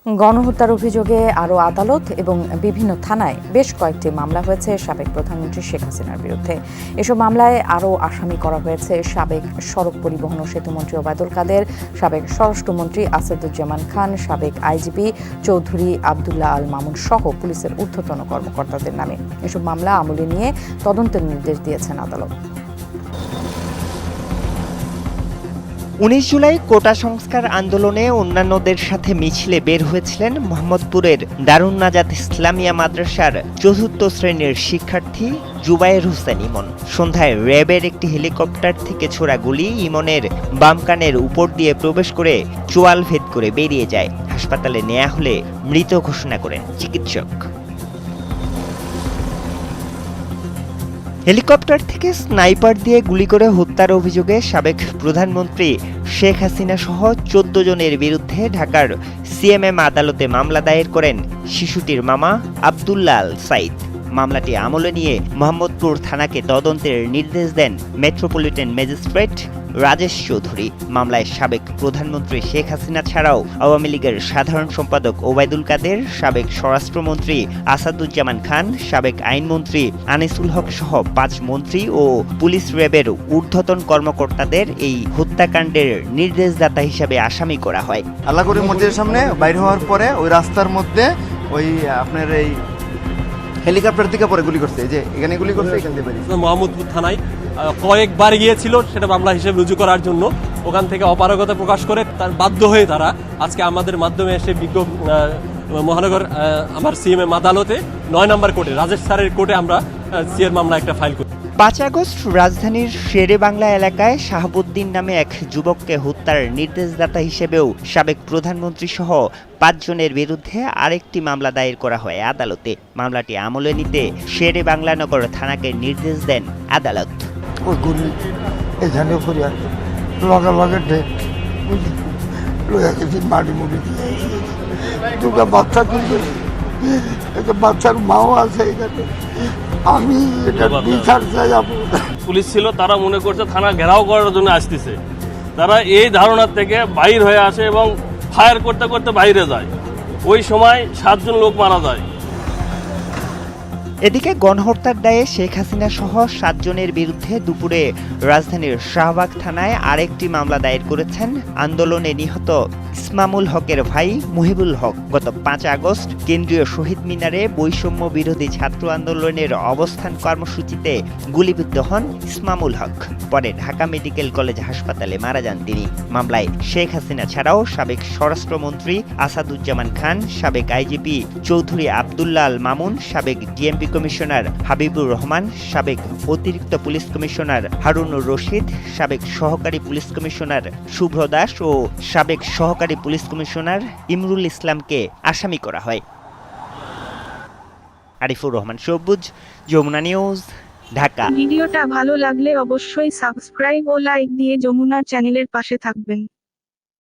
গণহত্যার অভিযোগে আরও আদালত এবং বিভিন্ন থানায় বেশ কয়েকটি মামলা হয়েছে সাবেক প্রধানমন্ত্রী শেখ হাসিনার বিরুদ্ধে। এসব মামলায় আরও আসামি করা হয়েছে সাবেক সড়ক পরিবহন ও সেতুমন্ত্রী ওবায়দুল কাদের, সাবেক স্বরাষ্ট্রমন্ত্রী আসাদুজ্জামান খান, সাবেক আইজিপি চৌধুরী আবদুল্লাহ আল মামুন সহ পুলিশের ঊর্ধ্বতন কর্মকর্তাদের নামে। এসব মামলা আমলে নিয়ে তদন্তের নির্দেশ দিয়েছেন আদালত। ১৯ জুলাই কোটা সংস্কার আন্দোলনে অন্যান্যদের সাথে মিছিলে বের হয়েছিলেন মোহাম্মদপুরের দারুন নাজাত ইসলামিয়া মাদ্রাসার চতুর্থ শ্রেণীর শিক্ষার্থী জুবায়ের হোসেন ইমন। সন্ধ্যায় র্যাবের একটি হেলিকপ্টার থেকে ছোড়া গুলি ইমনের বাম কানের উপর দিয়ে প্রবেশ করে চোয়াল ভেদ করে বেরিয়ে যায়। হাসপাতালে নেওয়া হলে মৃত ঘোষণা করেন চিকিৎসক। হেলিকপ্টার থেকে স্নাইপার দিয়ে গুলি করে হত্যার অভিযোগে সাবেক প্রধানমন্ত্রী শেখ হাসিনা সহ ১৪ জনের বিরুদ্ধে ঢাকার সিএমএম আদালতে মামলা দায়ের করেন শিশুটির মামা আবদুল্লাহ আল সাইদ। মামলাটি আমলে নিয়ে মোহাম্মদপুর থানাকে তদন্তের নির্দেশ দেন মেট্রোপলিটন ম্যাজিস্ট্রেট রাজেশ চৌধুরী। মামলায় সাবেক প্রধানমন্ত্রী শেখ হাসিনা ছাড়াও আওয়ামী লীগের সাধারণ সম্পাদক ওবায়দুল কাদের, সাবেক স্বরাষ্ট্রমন্ত্রী আসাদুজ্জামান খান, সাবেক আইনমন্ত্রী আনিসুল হক সহ ৫ মন্ত্রী ও পুলিশ র্যাবের ঊর্ধ্বতন কর্মকর্তাদের এই হত্যাকাণ্ডের নির্দেশদাতা হিসেবে আসামি করা হয়। আল্লাহগড়ি মসজিদের সামনে বাইরে হওয়ার পরে ওই রাস্তার মধ্যে ওই আপনার এই হেলিকপ্টার থেকে পরে গুলি করছে, যে এখানে গুলি করছে, এখান থেকে বেরিয়েছে। মোহাম্মদপুর থানায় কয়েকবার গিয়েছিল সেটা মামলা হিসেবে রুজু করার জন্য। ওখান থেকে অপারগতা প্রকাশ করে তার বাধ্য হয়ে তারা আজকে আমাদের মাধ্যমে এসে মহানগর আমার সিএমএম আদালতে ৯ নম্বর কোর্টে রাজেশ স্যারের কোর্টে আমরা সিএর মামলা একটা ফাইল করি। ৫ আগস্ট রাজধানীর শেরে বাংলা এলাকায় শাহাবুদ্দিন নামে এক যুবককে হত্যার নির্দেশদাতা হিসেবেও সাবেক প্রধানমন্ত্রী সহ ৫ জনের বিরুদ্ধে আরেকটি মামলা দায়ের করা হয় আদালতে। মামলাটি আমলে নিতে শেরে বাংলা নগর থানাকে নির্দেশ দেন আদালত। বাচ্চার মাও আছে এখানে। আমি এটা বিচার চাই। পুলিশ ছিল, তারা মনে করছে থানা ঘেরাও করার জন্য আসতেছে। তারা এই ধারণা থেকে বাইর হয়ে আসে এবং ফায়ার করতে করতে বাইরে যায়। ওই সময় ৭ জন লোক মারা যায়। এদিকে গণহত্যার দায়ে শেখ হাসিনা সহ ৭ জনের বিরুদ্ধে দুপুরে রাজধানীর শাহবাগ থানায় আরেকটি মামলা দায়ের করেছেন আন্দোলনে নিহত ইসমামুল হকের ভাই মুহিবুল হক। গত ৫ আগস্ট কেন্দ্রীয় শহীদ মিনারে বৈষম্য বিরোধী ছাত্র আন্দোলনের অবস্থান কর্মসূচিতে গুলিবিদ্ধ হন ইসমামুল হক। পরে ঢাকা মেডিকেল কলেজ হাসপাতালে মারা যান তিনি। মামলায় শেখ হাসিনা ছাড়াও সাবেক স্বরাষ্ট্রমন্ত্রী আসাদুজ্জামান খান, সাবেক আইজিপি চৌধুরী আবদুল্লাহ আল মামুন, সাবেক ডিএমপি কমিশনার হাবিবুর রহমান, সাবেক অতিরিক্ত পুলিশ কমিশনার হারুনুর রশিদ, সাবেক সহকারী পুলিশ কমিশনার শুভ্র দাস ও সাবেক সহকারী পুলিশ কমিশনার ইমরুল ইসলামকে আসামি করা হয়। আরিফুর রহমান সবুজ, যমুনা নিউজ, ঢাকা। ভিডিওটা ভালো লাগলে অবশ্যই সাবস্ক্রাইব ও লাইক দিয়ে যমুনার চ্যানেলের পাশে থাকবেন।